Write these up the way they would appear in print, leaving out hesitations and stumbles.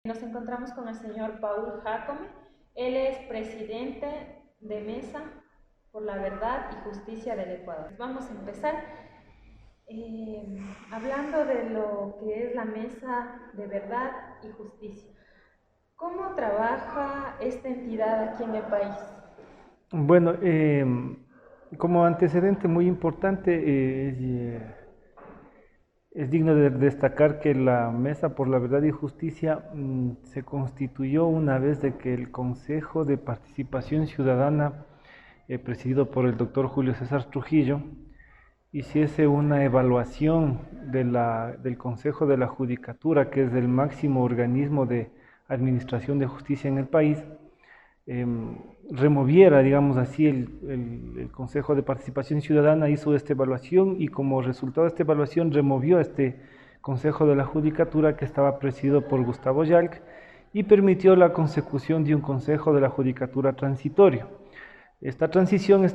Nos encontramos con el señor Paul Jacome. Él es presidente de Mesa por la Verdad y Justicia del Ecuador. Vamos a empezar hablando de lo que es la Mesa de Verdad y Justicia. ¿Cómo trabaja esta entidad aquí en el país? Bueno, como antecedente muy importante, es digno de destacar que la Mesa por la Verdad y Justicia se constituyó una vez de que el Consejo de Participación Ciudadana, presidido por el doctor Julio César Trujillo, hiciese una evaluación del Consejo de la Judicatura, que es el máximo organismo de administración de justicia en el país. Removiera, digamos así, el Consejo de Participación Ciudadana hizo esta evaluación y como resultado de esta evaluación removió este Consejo de la Judicatura que estaba presidido por Gustavo Yalc y permitió la consecución de un Consejo de la Judicatura transitorio. Esta transición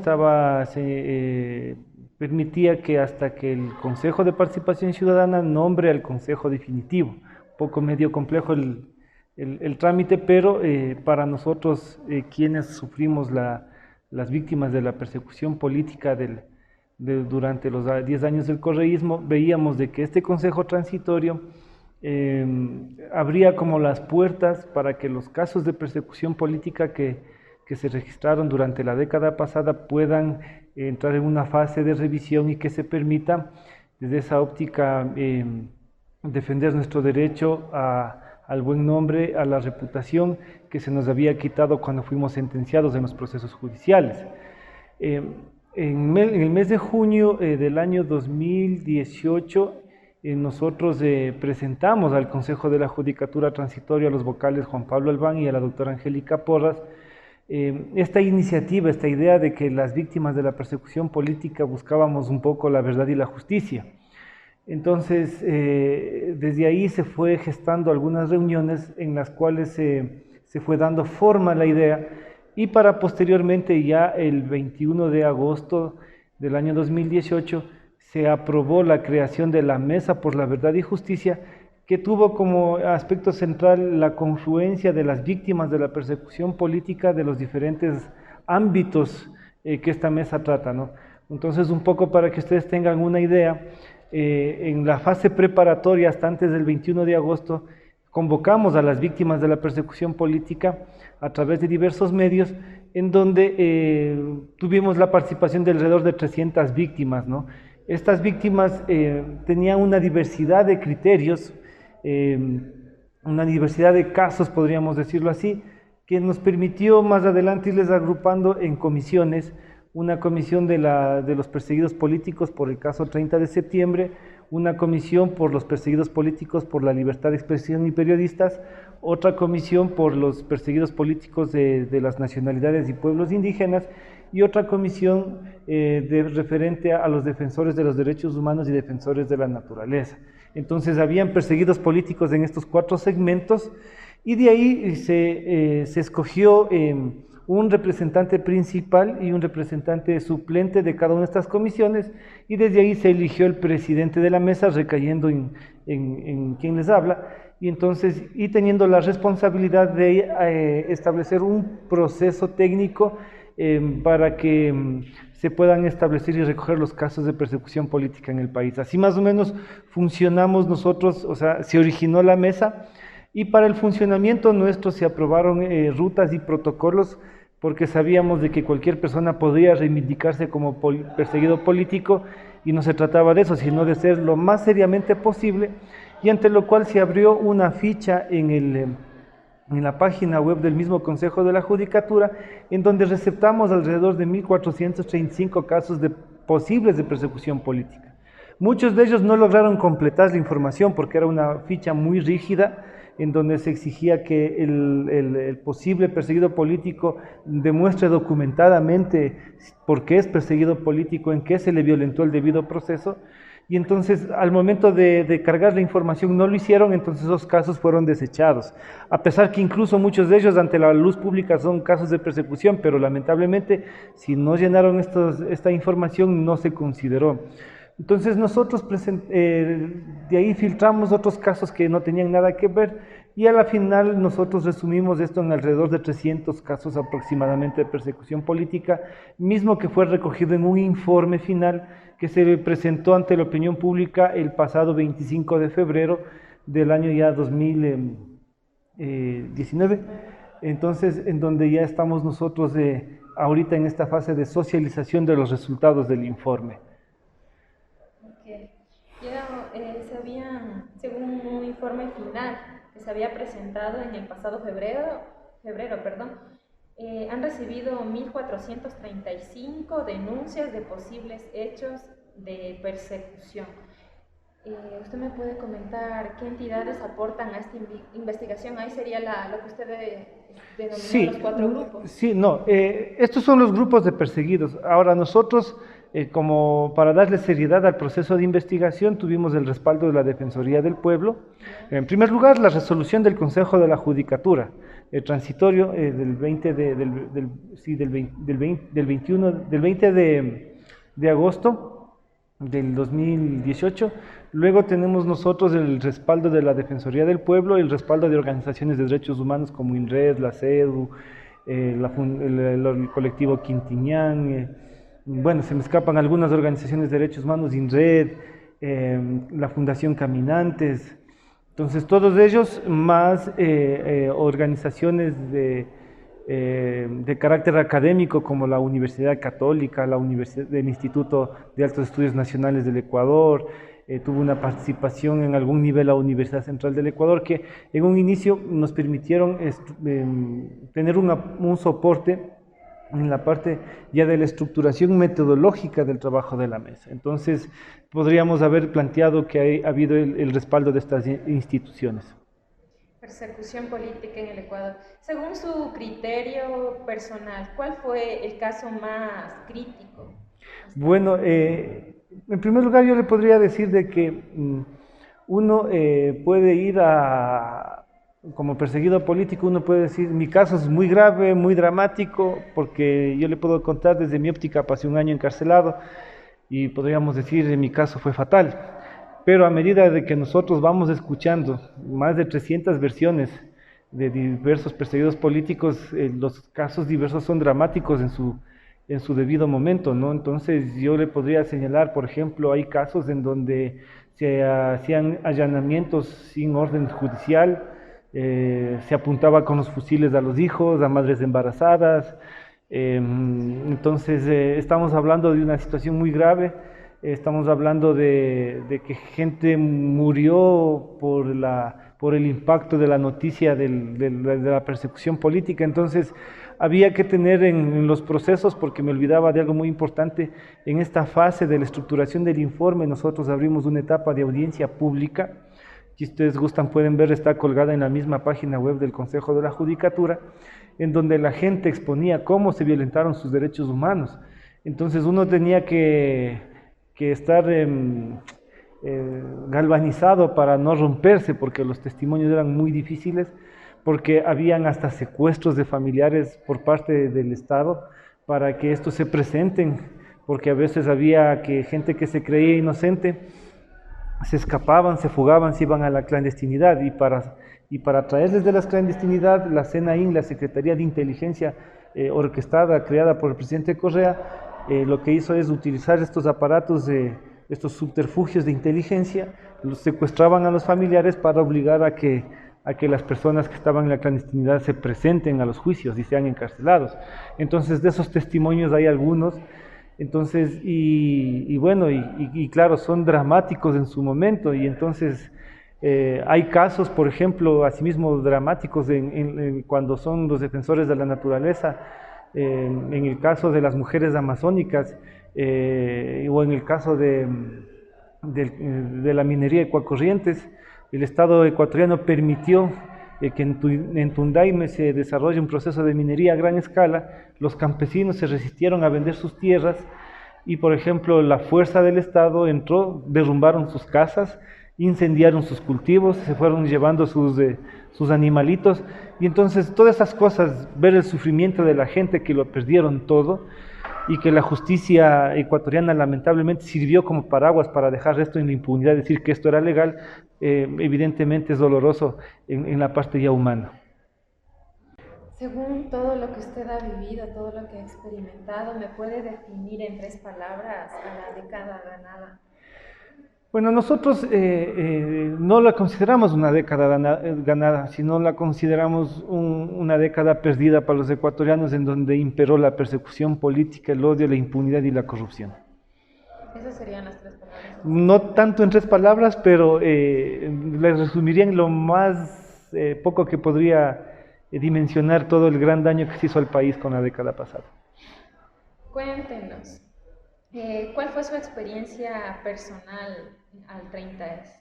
permitía que hasta que el Consejo de Participación Ciudadana nombre al Consejo definitivo, un poco medio complejo el trámite, pero para nosotros quienes sufrimos las víctimas de la persecución política durante los 10 años del correísmo, veíamos de que este Consejo transitorio abría como las puertas para que los casos de persecución política que se registraron durante la década pasada puedan entrar en una fase de revisión y que se permita desde esa óptica defender nuestro derecho al buen nombre, a la reputación que se nos había quitado cuando fuimos sentenciados en los procesos judiciales. En el mes de junio del año 2018, nosotros presentamos al Consejo de la Judicatura Transitoria a los vocales Juan Pablo Albán y a la doctora Angélica Porras esta iniciativa, esta idea de que las víctimas de la persecución política buscábamos un poco la verdad y la justicia. Entonces, desde ahí se fue gestando algunas reuniones en las cuales se fue dando forma a la idea y para posteriormente ya el 21 de agosto del año 2018 se aprobó la creación de la Mesa por la Verdad y Justicia que tuvo como aspecto central la confluencia de las víctimas de la persecución política de los diferentes ámbitos que esta mesa trata, ¿no? Entonces, un poco para que ustedes tengan una idea, en la fase preparatoria, hasta antes del 21 de agosto, convocamos a las víctimas de la persecución política a través de diversos medios, en donde tuvimos la participación de alrededor de 300 víctimas, ¿no? Estas víctimas tenían una diversidad de criterios, una diversidad de casos, podríamos decirlo así, que nos permitió más adelante irles agrupando en comisiones, una comisión de los perseguidos políticos por el caso 30 de septiembre, una comisión por los perseguidos políticos por la libertad de expresión y periodistas, otra comisión por los perseguidos políticos de las nacionalidades y pueblos indígenas, y otra comisión referente a los defensores de los derechos humanos y defensores de la naturaleza. Entonces habían perseguidos políticos en estos 4 segmentos y de ahí se escogió un representante principal y un representante suplente de cada una de estas comisiones y desde ahí se eligió el presidente de la mesa recayendo en quien les habla y entonces y teniendo la responsabilidad de establecer un proceso técnico para que se puedan establecer y recoger los casos de persecución política en el país. Así más o menos funcionamos nosotros, o sea, se originó la mesa y para el funcionamiento nuestro se aprobaron rutas y protocolos porque sabíamos de que cualquier persona podría reivindicarse como perseguido político y no se trataba de eso, sino de ser lo más seriamente posible y ante lo cual se abrió una ficha en la página web del mismo Consejo de la Judicatura, en donde receptamos alrededor de 1.435 casos posibles de persecución política. Muchos de ellos no lograron completar la información porque era una ficha muy rígida, en donde se exigía que el posible perseguido político demuestre documentadamente por qué es perseguido político, en qué se le violentó el debido proceso, y entonces al momento de cargar la información no lo hicieron, entonces esos casos fueron desechados, a pesar que incluso muchos de ellos ante la luz pública son casos de persecución, pero lamentablemente si no llenaron esta información no se consideró. Entonces nosotros de ahí filtramos otros casos que no tenían nada que ver y a la final nosotros resumimos esto en alrededor de 300 casos aproximadamente de persecución política, mismo que fue recogido en un informe final que se presentó ante la opinión pública el pasado 25 de febrero del año ya 2019. Entonces, en donde ya estamos nosotros ahorita en esta fase de socialización de los resultados del informe. Okay. Ya según un informe final que se había presentado en el pasado febrero, han recibido 1.435 denuncias de posibles hechos de persecución. ¿Usted me puede comentar qué entidades aportan a esta investigación? Ahí sería lo que usted denominó los 4 grupos. Sí, no, estos son los grupos de perseguidos. Ahora nosotros, como para darle seriedad al proceso de investigación, tuvimos el respaldo de la Defensoría del Pueblo. En primer lugar, la resolución del Consejo de la Judicatura, el transitorio del 20 de agosto del 2018. Luego tenemos nosotros el respaldo de la Defensoría del Pueblo, el respaldo de organizaciones de derechos humanos como INRED, la CEDU, el colectivo Quintiñán, bueno, se me escapan algunas organizaciones de derechos humanos, INRED, la Fundación Caminantes. Entonces todos ellos más organizaciones de carácter académico como la Universidad Católica, el Instituto de Altos Estudios Nacionales del Ecuador, tuvo una participación en algún nivel la Universidad Central del Ecuador, que en un inicio nos permitieron tener un soporte en la parte ya de la estructuración metodológica del trabajo de la mesa. Entonces podríamos haber planteado que ha habido el respaldo de estas instituciones. Persecución política en el Ecuador. Según su criterio personal, ¿cuál fue el caso más crítico? Bueno, en primer lugar yo le podría decir de que uno puede ir como perseguido político, uno puede decir, mi caso es muy grave, muy dramático, porque yo le puedo contar desde mi óptica, pasé un año encarcelado, y podríamos decir, en mi caso fue fatal. Pero a medida de que nosotros vamos escuchando más de 300 versiones de diversos perseguidos políticos, los casos diversos son dramáticos en su debido momento, ¿no? Entonces yo le podría señalar, por ejemplo, hay casos en donde se hacían allanamientos sin orden judicial, se apuntaba con los fusiles a los hijos, a madres embarazadas. Entonces estamos hablando de una situación muy grave. Estamos hablando de que gente murió por el impacto de la noticia de la persecución política. Entonces había que tener en los procesos, porque me olvidaba de algo muy importante, en esta fase de la estructuración del informe nosotros abrimos una etapa de audiencia pública, si ustedes gustan pueden ver, está colgada en la misma página web del Consejo de la Judicatura, en donde la gente exponía cómo se violentaron sus derechos humanos. Entonces uno tenía que estar galvanizado para no romperse, porque los testimonios eran muy difíciles, porque habían hasta secuestros de familiares por parte del Estado para que estos se presenten, porque a veces había gente que se creía inocente, se escapaban, se fugaban, se iban a la clandestinidad, y para traerles de la clandestinidad, la CNAIN, la Secretaría de Inteligencia orquestada, creada por el presidente Correa, lo que hizo es utilizar estos aparatos, estos subterfugios de inteligencia, los secuestraban a los familiares para obligar a que las personas que estaban en la clandestinidad se presenten a los juicios y sean encarcelados. Entonces, de esos testimonios hay algunos. Entonces, bueno, claro, son dramáticos en su momento, y entonces hay casos, por ejemplo, asimismo dramáticos cuando son los defensores de la naturaleza, en el caso de las mujeres amazónicas, o en el caso de la minería de Ecuacorrientes. El Estado ecuatoriano permitió que en Tundaime se desarrolle un proceso de minería a gran escala. Los campesinos se resistieron a vender sus tierras y, por ejemplo, la fuerza del Estado entró, derrumbaron sus casas, incendiaron sus cultivos, se fueron llevando sus animalitos, y entonces todas esas cosas, ver el sufrimiento de la gente que lo perdieron todo, y que la justicia ecuatoriana lamentablemente sirvió como paraguas para dejar esto en la impunidad, decir que esto era legal, evidentemente es doloroso en la parte ya humana. Según todo lo que usted ha vivido, todo lo que ha experimentado, ¿me puede definir en 3 palabras a la década ganada? Bueno, nosotros no la consideramos una década ganada, sino la consideramos una década perdida para los ecuatorianos, en donde imperó la persecución política, el odio, la impunidad y la corrupción. Esas serían las 3 palabras. No tanto en 3 palabras, pero les resumiría en lo más poco que podría dimensionar todo el gran daño que se hizo al país con la década pasada. Cuéntenos, ¿cuál fue su experiencia personal al 30S?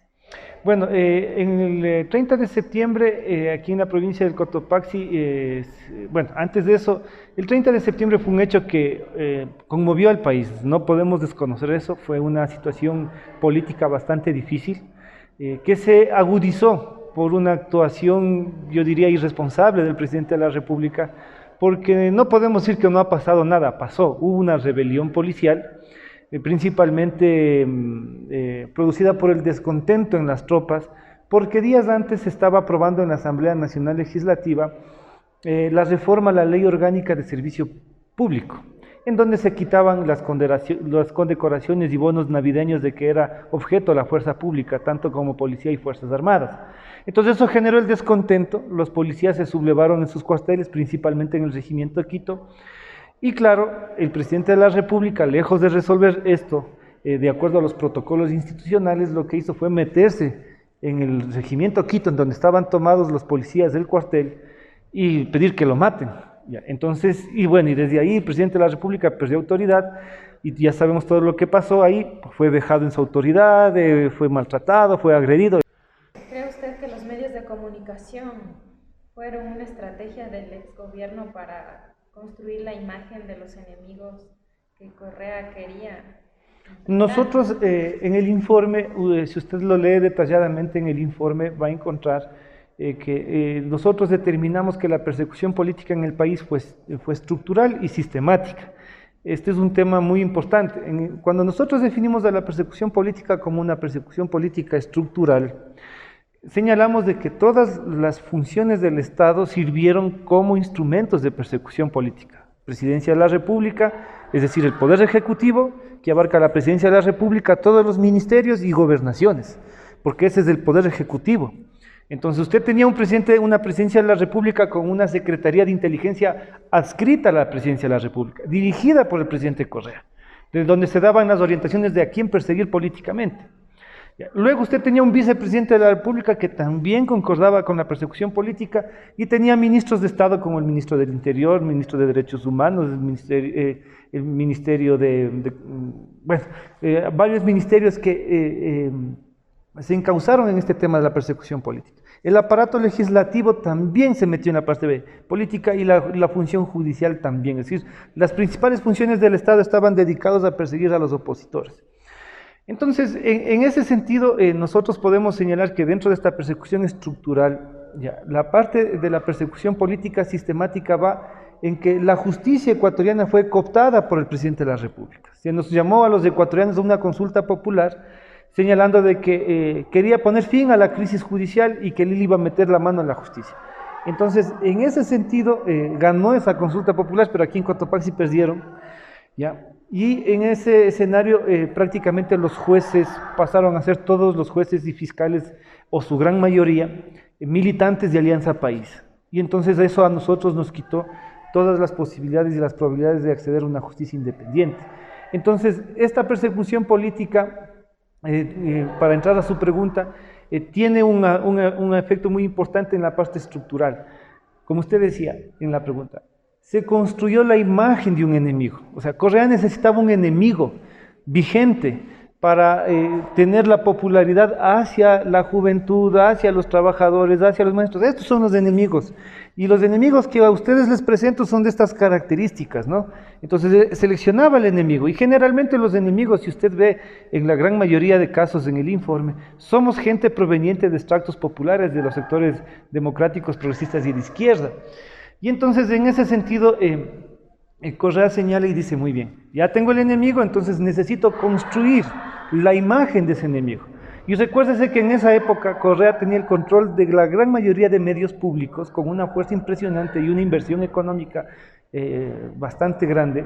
Bueno, en el 30 de septiembre, aquí en la provincia del Cotopaxi, bueno, antes de eso, el 30 de septiembre fue un hecho que conmovió al país, no podemos desconocer eso, fue una situación política bastante difícil, que se agudizó por una actuación, yo diría, irresponsable del presidente de la República, porque no podemos decir que no ha pasado nada, pasó, hubo una rebelión policial, principalmente producida por el descontento en las tropas, porque días antes se estaba aprobando en la Asamblea Nacional Legislativa la reforma a la Ley Orgánica de Servicio Público, en donde se quitaban las condecoraciones y bonos navideños de que era objeto la fuerza pública, tanto como policía y fuerzas armadas. Entonces eso generó el descontento, los policías se sublevaron en sus cuarteles, principalmente en el regimiento de Quito, y claro, el presidente de la República, lejos de resolver esto, de acuerdo a los protocolos institucionales, lo que hizo fue meterse en el regimiento Quito, en donde estaban tomados los policías del cuartel, y pedir que lo maten. Ya, entonces, y bueno, y desde ahí el presidente de la República perdió autoridad, y ya sabemos todo lo que pasó ahí, fue vejado en su autoridad, fue maltratado, fue agredido. ¿Cree usted que los medios de comunicación fueron una estrategia del exgobierno para construir la imagen de los enemigos que Correa quería? Nosotros en el informe, si usted lo lee detalladamente en el informe, va a encontrar que nosotros determinamos que la persecución política en el país fue estructural y sistemática. Este es un tema muy importante. Cuando nosotros definimos a la persecución política como una persecución política estructural, señalamos de que todas las funciones del Estado sirvieron como instrumentos de persecución política. Presidencia de la República, es decir, el Poder Ejecutivo, que abarca la Presidencia de la República, todos los ministerios y gobernaciones, porque ese es el Poder Ejecutivo. Entonces usted tenía una Presidencia de la República con una Secretaría de Inteligencia adscrita a la Presidencia de la República, dirigida por el presidente Correa, de donde se daban las orientaciones de a quién perseguir políticamente. Luego usted tenía un vicepresidente de la República que también concordaba con la persecución política y tenía ministros de Estado como el ministro del Interior, el ministro de Derechos Humanos, el ministerio varios ministerios que se encauzaron en este tema de la persecución política. El aparato legislativo también se metió en la parte política y la función judicial también, es decir, las principales funciones del Estado estaban dedicadas a perseguir a los opositores. Entonces, en ese sentido, nosotros podemos señalar que dentro de esta persecución estructural, la parte de la persecución política sistemática va en que la justicia ecuatoriana fue cooptada por el presidente de la República. Se nos llamó a los ecuatorianos a una consulta popular señalando de que quería poner fin a la crisis judicial y que él iba a meter la mano en la justicia. Entonces, en ese sentido, ganó esa consulta popular, pero aquí en Cotopaxi perdieron, ¿ya? Y en ese escenario prácticamente los jueces pasaron a ser todos los jueces y fiscales, o su gran mayoría, militantes de Alianza País. Y entonces eso a nosotros nos quitó todas las posibilidades y las probabilidades de acceder a una justicia independiente. Entonces, esta persecución política, para entrar a su pregunta, tiene un efecto muy importante en la parte estructural. Como usted decía en la pregunta, se construyó la imagen de un enemigo. O sea, Correa necesitaba un enemigo vigente para tener la popularidad hacia la juventud, hacia los trabajadores, hacia los maestros. Estos son los enemigos. Y los enemigos que a ustedes les presento son de estas características, ¿no? Entonces seleccionaba el enemigo. Y generalmente los enemigos, si usted ve en la gran mayoría de casos en el informe, somos gente proveniente de extractos populares de los sectores democráticos, progresistas y de izquierda. Y entonces, en ese sentido, Correa señala y dice, muy bien, ya tengo el enemigo, entonces necesito construir la imagen de ese enemigo. Y recuérdese que en esa época Correa tenía el control de la gran mayoría de medios públicos con una fuerza impresionante y una inversión económica bastante grande.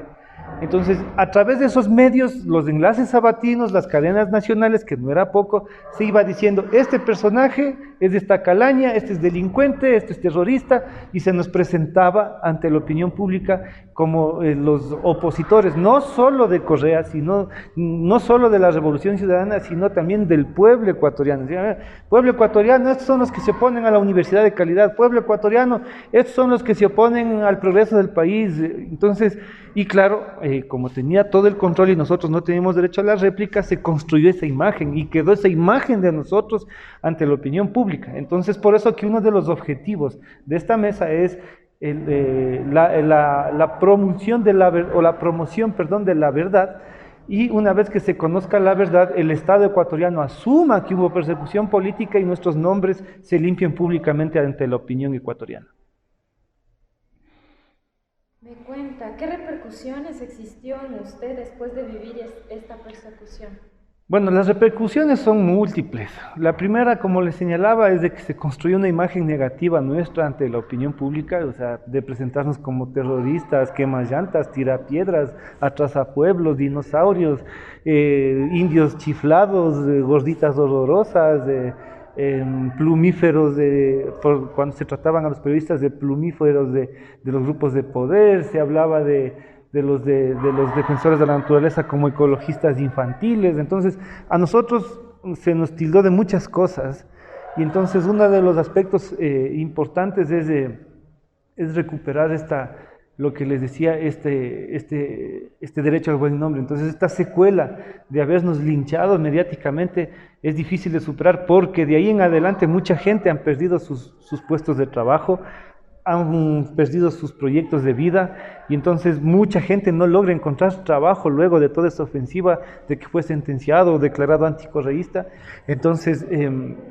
Entonces, a través de esos medios, los enlaces sabatinos, las cadenas nacionales, que no era poco, se iba diciendo, este personaje es de esta calaña, este es delincuente, este es terrorista, y se nos presentaba ante la opinión pública como los opositores, no solo de Correa, no solo de la Revolución Ciudadana, sino también del pueblo ecuatoriano. Pueblo ecuatoriano, estos son los que se oponen a la universidad de calidad, pueblo ecuatoriano, estos son los que se oponen al progreso del país. Entonces, y claro, como tenía todo el control y nosotros no teníamos derecho a la réplica, se construyó esa imagen y quedó esa imagen de nosotros ante la opinión pública. Entonces, por eso que uno de los objetivos de esta mesa es la promoción de la promoción, perdón, de la verdad, y una vez que se conozca la verdad, el Estado ecuatoriano asuma que hubo persecución política y nuestros nombres se limpien públicamente ante la opinión ecuatoriana. Me cuenta, ¿qué repercusiones existió en usted después de vivir esta persecución? Bueno, las repercusiones son múltiples. La primera, como les señalaba, es de que se construyó una imagen negativa nuestra ante la opinión pública, o sea, de presentarnos como terroristas, quemas llantas, tirapiedras, atrasapueblos, dinosaurios, indios chiflados, gorditas horrorosas, plumíferos, cuando se trataban a los periodistas de plumíferos de los grupos de poder, se hablaba de los defensores de la naturaleza como ecologistas infantiles. Entonces a nosotros se nos tildó de muchas cosas, y entonces uno de los aspectos importantes es recuperar lo que les decía, este derecho al buen nombre. Entonces esta secuela de habernos linchado mediáticamente es difícil de superar, porque de ahí en adelante mucha gente han perdido sus puestos de trabajo, han perdido sus proyectos de vida, y entonces mucha gente no logra encontrar trabajo luego de toda esta ofensiva de que fue sentenciado o declarado anticorreísta. Entonces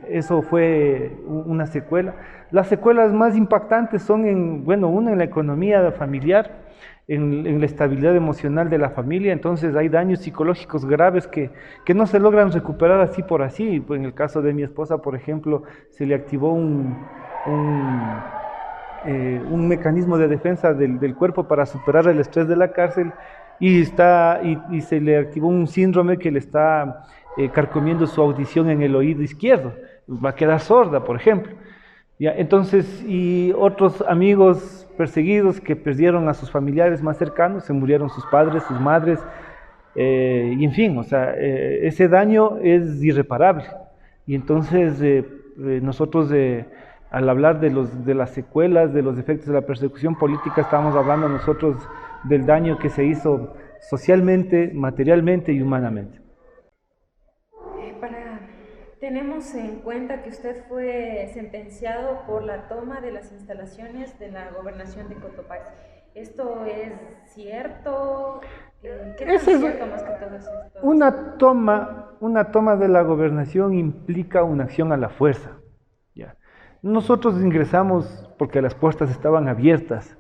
eso fue una secuela. Las secuelas más impactantes son una en la economía familiar, en la estabilidad emocional de la familia. Entonces hay daños psicológicos graves que no se logran recuperar así por así. En el caso de mi esposa, por ejemplo, se le activó un mecanismo de defensa del cuerpo para superar el estrés de la cárcel, y se le activó un síndrome que le está carcomiendo su audición en el oído izquierdo. Va a quedar sorda, por ejemplo. ¿Ya? Entonces, y otros amigos perseguidos que perdieron a sus familiares más cercanos, se murieron sus padres, sus madres, y en fin, o sea, ese daño es irreparable. Y entonces nosotros, al hablar de las secuelas, de los efectos de la persecución política, estamos hablando nosotros del daño que se hizo socialmente, materialmente y humanamente. Tenemos en cuenta que usted fue sentenciado por la toma de las instalaciones de la gobernación de Cotopaxi. ¿Esto es cierto? ¿Qué es cierto más que todo esto? Una toma de la gobernación implica una acción a la fuerza. ¿Ya? Nosotros ingresamos porque las puertas estaban abiertas,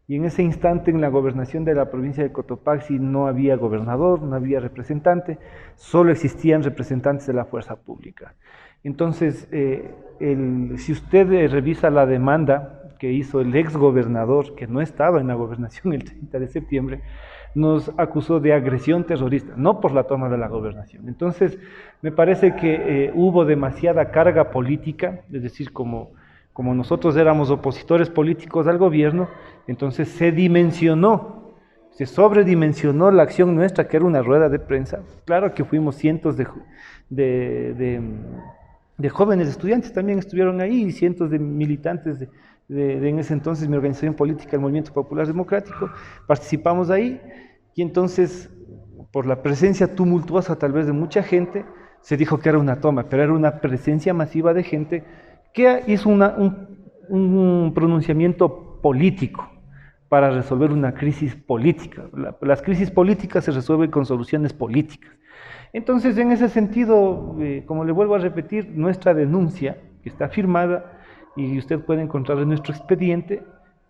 y en ese instante en la gobernación de la provincia de Cotopaxi no había gobernador, no había representante, solo existían representantes de la fuerza pública. Entonces, si usted revisa la demanda que hizo el ex gobernador, que no estaba en la gobernación el 30 de septiembre, nos acusó de agresión terrorista, no por la toma de la gobernación. Entonces, me parece que hubo demasiada carga política, es decir, como nosotros éramos opositores políticos al gobierno, entonces se sobredimensionó la acción nuestra, que era una rueda de prensa. Claro que fuimos cientos de jóvenes estudiantes, también estuvieron ahí, y cientos de militantes en ese entonces mi organización política, el Movimiento Popular Democrático, participamos ahí, y entonces, por la presencia tumultuosa tal vez de mucha gente, se dijo que era una toma, pero era una presencia masiva de gente que hizo un pronunciamiento político para resolver una crisis política. Las crisis políticas se resuelven con soluciones políticas. Entonces, en ese sentido, como le vuelvo a repetir, nuestra denuncia, que está firmada y usted puede encontrar en nuestro expediente,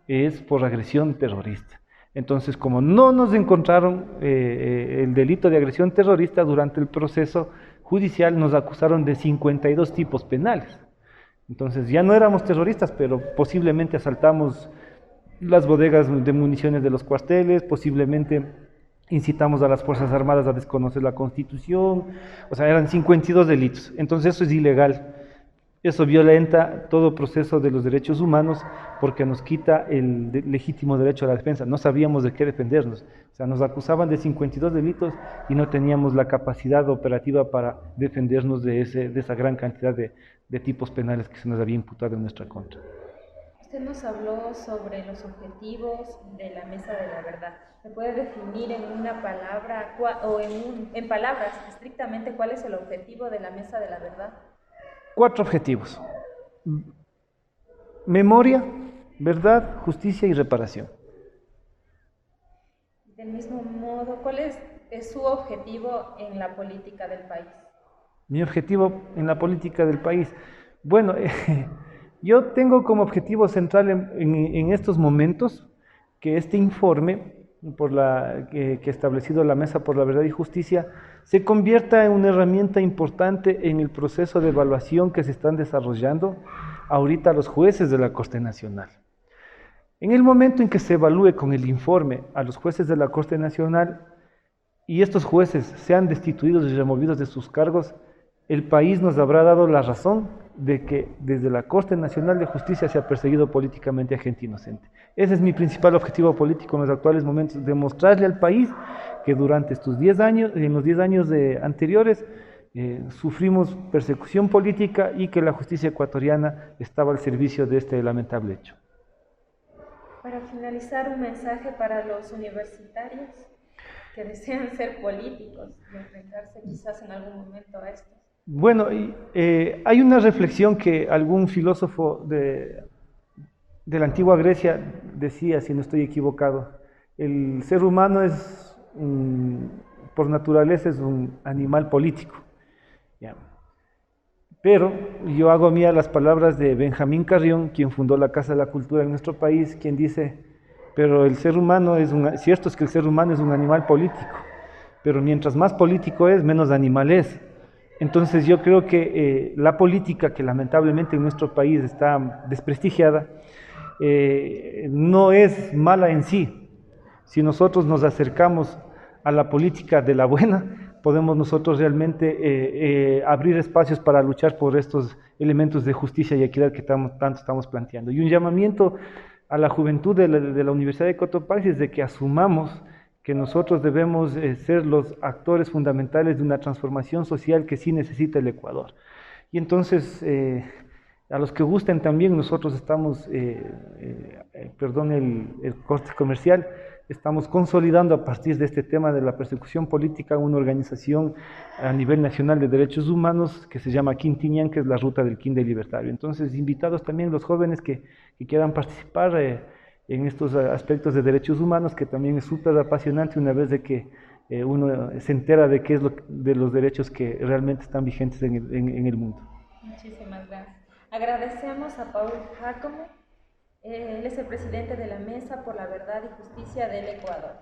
es por agresión terrorista. Entonces, como no nos encontraron el delito de agresión terrorista durante el proceso judicial, nos acusaron de 52 tipos penales. Entonces, ya no éramos terroristas, pero posiblemente asaltamos las bodegas de municiones de los cuarteles, posiblemente incitamos a las Fuerzas Armadas a desconocer la Constitución, o sea, eran 52 delitos. Entonces, eso es ilegal. Eso violenta todo proceso de los derechos humanos porque nos quita el legítimo derecho a la defensa. No sabíamos de qué defendernos. O sea, nos acusaban de 52 delitos y no teníamos la capacidad operativa para defendernos de esa gran cantidad de tipos penales que se nos había imputado en nuestra contra. Usted nos habló sobre los objetivos de la Mesa de la Verdad. ¿Me puede definir en una palabra o en palabras estrictamente cuál es el objetivo de la Mesa de la Verdad? 4 objetivos: memoria, verdad, justicia y reparación. Del mismo modo, ¿cuál es su objetivo en la política del país? Mi objetivo en la política del país. Bueno, yo tengo como objetivo central en estos momentos que este informe que ha establecido la Mesa por la Verdad y Justicia se convierta en una herramienta importante en el proceso de evaluación que se están desarrollando ahorita los jueces de la Corte Nacional. En el momento en que se evalúe con el informe a los jueces de la Corte Nacional y estos jueces sean destituidos y removidos de sus cargos, el país nos habrá dado la razón de que desde la Corte Nacional de Justicia se ha perseguido políticamente a gente inocente. Ese es mi principal objetivo político en los actuales momentos: demostrarle al país que durante estos 10 años, en los 10 años anteriores, sufrimos persecución política y que la justicia ecuatoriana estaba al servicio de este lamentable hecho. Para finalizar, un mensaje para los universitarios que desean ser políticos y enfrentarse quizás en algún momento a esto. Bueno, hay una reflexión que algún filósofo de la antigua Grecia decía, si no estoy equivocado: el ser humano por naturaleza es un animal político. ¿Ya? Pero yo hago mía las palabras de Benjamín Carrión, quien fundó la Casa de la Cultura en nuestro país, quien dice: pero el ser humano cierto es que el ser humano es un animal político, pero mientras más político es, menos animal es. Entonces yo creo que la política, que lamentablemente en nuestro país está desprestigiada, no es mala en sí. Si nosotros nos acercamos a la política de la buena, podemos nosotros realmente abrir espacios para luchar por estos elementos de justicia y equidad que tanto estamos planteando. Y un llamamiento a la juventud de la Universidad de Cotopaxi es de que asumamos que nosotros debemos ser los actores fundamentales de una transformación social que sí necesita el Ecuador. Y entonces, a los que gusten también, nosotros estamos, perdón el corte comercial, estamos consolidando a partir de este tema de la persecución política una organización a nivel nacional de derechos humanos que se llama Quintiñán, que es la ruta del Quinde Libertario. Entonces, invitados también los jóvenes que quieran participar en estos aspectos de derechos humanos, que también es súper apasionante una vez de que uno se entera de qué es de los derechos que realmente están vigentes en el mundo. Muchísimas gracias. Agradecemos a Paul Jácome, él es el presidente de la Mesa por la Verdad y Justicia del Ecuador,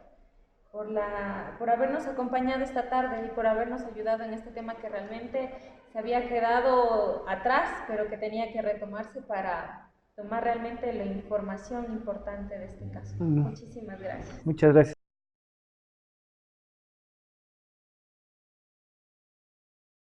por habernos acompañado esta tarde y por habernos ayudado en este tema que realmente se había quedado atrás, pero que tenía que retomarse para tomar realmente la información importante de este caso. Muchísimas gracias. Muchas gracias.